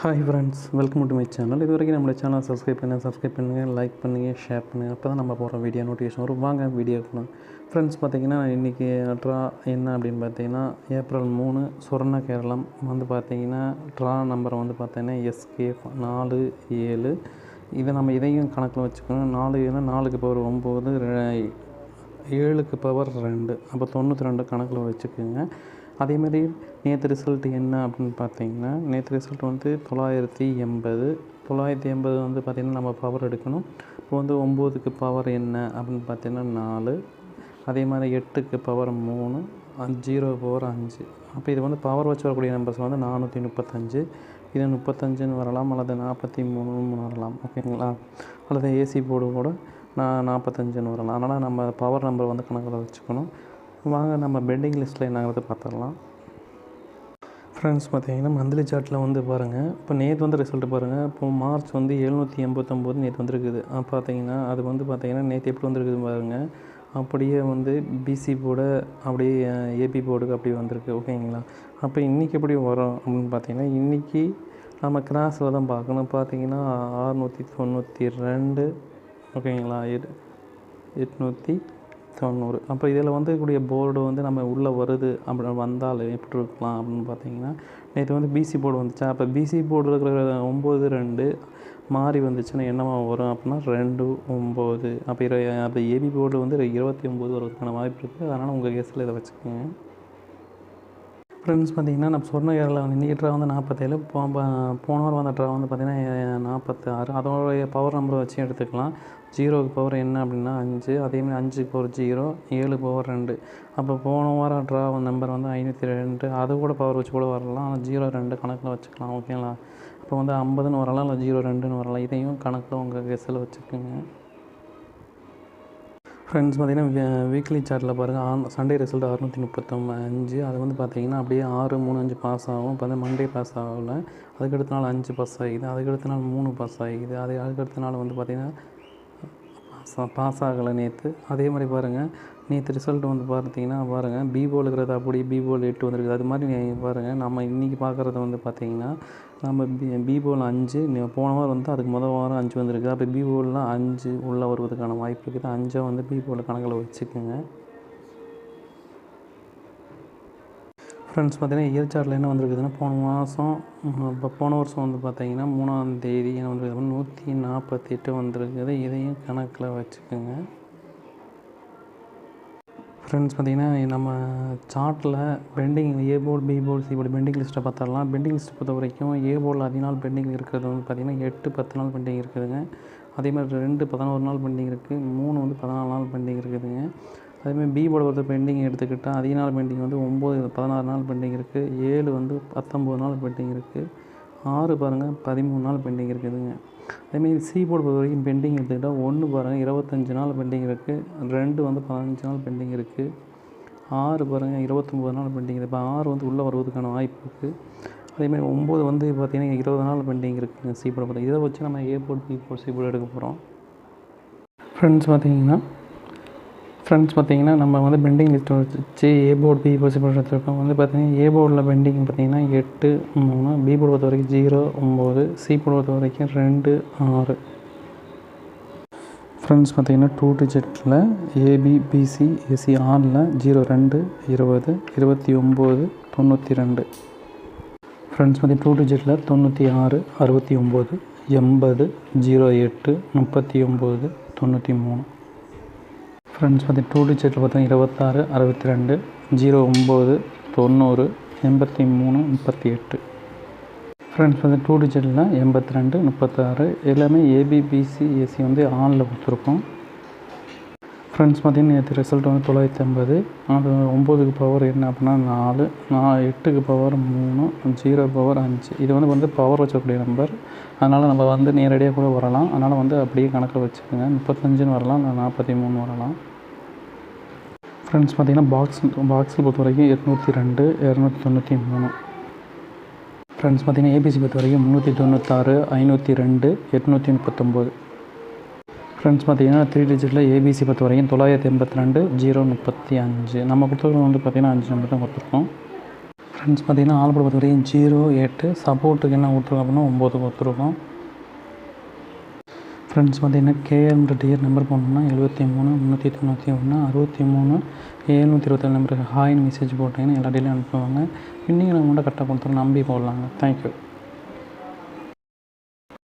Hi friends, welcome to my channel. இது வரைக்கும் நம்மளோட சேனல் சப்ஸ்கிரைப் பண்ணுங்கள், லைக் பண்ணுங்கள், ஷேர் பண்ணுங்கள். அப்போ தான் நம்ம போகிற வீடியோ நோட்டிஃபிகேஷன் வரும். வாங்க வீடியோ இருக்கணும். ஃப்ரெண்ட்ஸ், பார்த்திங்கன்னா இன்றைக்கி ட்ரா என்ன அப்படின்னு பார்த்தீங்கன்னா ஏப்ரல் 3 சொர்ண கேரளம் வந்து பார்த்திங்கன்னா ட்ரா நம்பர் வந்து பார்த்தீங்கன்னா SK 47. இதை நம்ம இதையும் கணக்கில் வச்சுக்கணும். 4 ஏன்னா 4க்கு பவர் 9, 7க்கு பவர் 2, அப்போ 92 கணக்கில் வச்சுக்கோங்க. அதேமாதிரி நேற்று ரிசல்ட் என்ன அப்படின்னு பார்த்தீங்கன்னா நேற்று ரிசல்ட் வந்து 980 வந்து பார்த்திங்கன்னா நம்ம பவர் எடுக்கணும். இப்போ வந்து 9க்கு பவர் என்ன அப்படின்னு பார்த்தீங்கன்னா 4, அதே மாதிரி 8க்கு பவர் 3, 0 பவர் 5. அப்போ இது வந்து பவர் வச்சு வரக்கூடிய நம்பர்ஸ் வந்து 435. இது 35ன்னு வரலாம், அல்லது 43ன்னு வரலாம். ஓகேங்களா? அல்லது ஏசி போர்டு கூட 45ன்னு வரலாம். அதனால் நம்ம பவர் நம்பர் வந்து கணக்கில் வச்சுக்கணும். வாங்க நம்ம பெண்டிங் லிஸ்ட்டில் என்னங்கிறது பார்த்துடலாம். ஃப்ரெண்ட்ஸ், பார்த்திங்கன்னா மந்த்லி சார்ட்டில் வந்து பாருங்கள். இப்போ நேற்று வந்து ரிசல்ட்டு பாருங்கள். இப்போ மார்ச் வந்து 789 நேற்று வந்துருக்குது. பார்த்திங்கன்னா அது வந்து பார்த்திங்கன்னா நேற்று எப்படி வந்துருக்குது பாருங்கள். அப்படியே வந்து பிசி போர்டு அப்படியே ஏபி போர்டுக்கு அப்படி வந்திருக்கு. ஓகேங்களா? அப்போ இன்றைக்கி எப்படி வரும் அப்படின்னு பார்த்திங்கன்னா இன்றைக்கி நம்ம கிராஸில் தான் பார்க்கணும். பார்த்திங்கன்னா 692. ஓகேங்களா? 890. அப்போ இதில் வந்து கூடிய போர்டு வந்து நம்ம உள்ளே வருது அப்படி வந்தால் எப்படி இருக்கலாம் அப்படின்னு பார்த்தீங்கன்னா நேற்று வந்து பிசி போர்டு வந்துச்சா. அப்போ பிசி போர்டு இருக்கிற 92 மாறி வந்துச்சுன்னா என்னவா வரும் அப்படின்னா 29. அப்போ ஏபி போர்டு வந்து 29 வருவதற்கான வாய்ப்பு இருக்குது. அதனால் உங்கள் கேஸில் இதை வச்சுக்கோங்க. ஃப்ரெண்ட்ஸ், பார்த்திங்கன்னா நம்ம சொன்ன கேரளா வந்து இன்றைக்கி ட்ரா வந்து 47, போன வாரம் வந்த ட்ரா வந்து பார்த்திங்கன்னா 46. அதோடைய பவர் நம்பரை வச்சு எடுத்துக்கலாம். 0க்கு பவர் என்ன அப்படின்னா 5, அதேமாதிரி 5க்கு பவர் 0, 7க்கு பவர் 2. அப்போ போன வாரம் ட்ரா நம்பர் வந்து 502, அது கூட பவர் வச்சு கூட வரலாம். ஆனால் 02 கணக்கில் வச்சுக்கலாம். ஓகேங்களா? அப்போ வந்து 50ன்னு வரலாம், இல்லை 02ன்னு வரலாம். இதையும் கணக்கில் உங்கள் கெஸ்ஸில் வச்சுக்கோங்க. ஃப்ரெண்ட்ஸ், பார்த்திங்கன்னா வீக்லி சார்ட்டில் பாருங்கள். Sunday result 635. அது வந்து பார்த்திங்கன்னா அப்படியே 6, 3, 5 பாஸ் ஆகும். இப்போ வந்து மண்டே பாஸ் ஆகலை. அதுக்கடுத்த நாள் 5 பாஸ் ஆகிது. அதுக்கடுத்த நாள் 3 பாஸ் ஆகிது. அதுக்கடுத்த நாள் வந்து பார்த்திங்கன்னா பாஸ் ஆகலை நேற்று. அதே மாதிரி பாருங்கள், நேற்று ரிசல்ட் வந்து பார்த்திங்கன்னா பாருங்கள் பி போல் இருக்கிறது அப்படி பி போல் 8 வந்துருக்குது. அது மாதிரி பாருங்கள் நம்ம இன்றைக்கி பார்க்குறது வந்து பார்த்திங்கன்னா நம்ம பி போல் 5, போன வாரம் வந்து அதுக்கு வாரம் 5 வந்துருக்குது. அப்போ பி போல்லாம் 5 உள்ளே வருவதற்கான வாய்ப்பு இருக்குது. 5 வந்து பி போல் கணக்கில் வச்சுக்கோங்க. ஃப்ரெண்ட்ஸ், பார்த்திங்கன்னா இயர் சார்ட்டில் என்ன வந்துருக்குதுன்னா போன வருஷம் வந்து பார்த்திங்கன்னா 3ஆம் தேதி என்ன வந்துருக்குது 148 வந்துருக்குது. இதையும் கணக்கில் வச்சுக்கோங்க. ஃப்ரெண்ட்ஸ், பார்த்திங்கன்னா நம்ம சார்ட்டில் pending A board, B board, C board pending லிஸ்ட்டை பார்த்துடலாம். பெண்டிங் லிஸ்ட்டை பொறுத்த வரைக்கும் ஏ போர்டில் அதிக நாள் பெண்டிங் இருக்கிறது வந்து பார்த்திங்கன்னா 8, 10 நாள் பெண்டிங் இருக்குதுங்க. அதேமாதிரி 2 11 நாள் பெண்டிங் இருக்குது. 3 வந்து 14 நாள் பெண்டிங் இருக்குதுங்க. அதேமாதிரி பி போர்டு பொறுத்த பெண்டிங் எடுத்துக்கிட்டால் அதிக நாள் பெண்டிங் வந்து 9, 16 நாள் பெண்டிங் இருக்குது. 7 வந்து 19 நாள் பெண்டிங் இருக்குது. 6 பாருங்கள் 13 நாள் பெண்டிங் இருக்குதுங்க. அதேமாதிரி சி போர்டு பொறுத்த வரைக்கும் பெண்டிங் எடுத்துக்கிட்டால் 1 பாருங்கள் 25 நாள் பெண்டிங் இருக்குது. 2 வந்து 15 நாள் பெண்டிங் இருக்குது. 6 பாருங்கள் 29 நாள் பெண்டிங் இருக்குது. இப்போ 6 வந்து உள்ளே வருவதற்கான வாய்ப்பு இருக்குது. அதேமாதிரி 9 வந்து பார்த்திங்கன்னா 20 நாள் பெண்டிங் இருக்குதுங்க சி போர்டு பார்த்திங்கன்னா. இதை வச்சு நம்ம A board, B board, C board எடுக்க போகிறோம். ஃப்ரெண்ட்ஸ், பார்த்திங்கன்னா நம்ம வந்து பெண்டிங் லிஸ்ட்டை வச்சு A board, B board, C board எடுத்துருக்கோம். வந்து பார்த்திங்கன்னா ஏ போர்டில் பெண்டிங் பார்த்திங்கன்னா 8, 3, பி போர்டு பொறுத்த வரைக்கும் 0, 9, சி போர்டு பொறுத்த வரைக்கும் 2, 6. ஃப்ரெண்ட்ஸ், பார்த்திங்கன்னா 2 டிஜிட்டில் ஏபி, பிசி, ஏசி ஆனில் 02, 20, 29, 92. ஃப்ரெண்ட்ஸ், பார்த்திங்கன்னா 2 டிஜிட்டில் 96, 69, 80, 08, 39, 93. ஃப்ரெண்ட்ஸ், பார்த்திங்கன்னா 2 டிஜிட்டில் பார்த்தீங்கன்னா 26, 62, 09, 90, 83, 38. ஃப்ரெண்ட்ஸ், வந்து 2 டிஜிட்டில் 82, 36 எல்லாமே ஏபி, பிசி, ஏசி வந்து ஆனில் கொடுத்துருக்கோம். ஃப்ரெண்ட்ஸ், பார்த்திங்கன்னா நேற்று ரிசல்ட் வந்து 950. அது 9க்கு பவர் என்ன அப்படின்னா 4, 8க்கு பவர் 3, 0 பவர் 5. இது வந்து பவர் வச்சக்கூடிய நம்பர். அதனால் நம்ம வந்து நேரடியாக கூட வரலாம். அதனால் வந்து அப்படியே கணக்கில் வச்சுக்கோங்க. 35ன்னு வரலாம், இல்லை 43 வரலாம். ஃப்ரெண்ட்ஸ், பார்த்திங்கன்னா பாக்ஸில் பொறுத்த வரைக்கும் 802, 293. ஃப்ரெண்ட்ஸ், பார்த்திங்கன்னா ஏபிசி பொறுத்த வரைக்கும் 396, 502, 839. ஃப்ரெண்ட்ஸ், பார்த்திங்கன்னா 3 டிஜிட்டில் ஏபிசி பொறுத்த வரைக்கும் 982, 035. நம்ம கொடுத்தது வந்து பார்த்திங்கன்னா 5 நம்பர் தான் கொடுத்துருக்கோம். ஃப்ரெண்ட்ஸ் பார்த்திங்கன்னா ஆலப்புழை பொறுத்த வரைக்கும் 08 சப்போர்ட்டுக்கு என்ன கொடுத்துருக்கோம் அப்படின்னா 9 கொடுத்துருக்கோம். ஃப்ரெண்ட்ஸ் பார்த்திங்கன்னா கேஎம்ன்ற டியர் நம்பர் போனோம்னா 73 391 63 727 நம்பருக்கு ஹாய்னு மெசேஜ் போட்டிங்கன்னா எல்லா டீலையும் அனுப்புவாங்க. இன்னைக்கு நம்ம மட்டும் கரெக்டாக கொடுத்துருவோம், நம்பி போடலாங்க. தேங்க்யூ.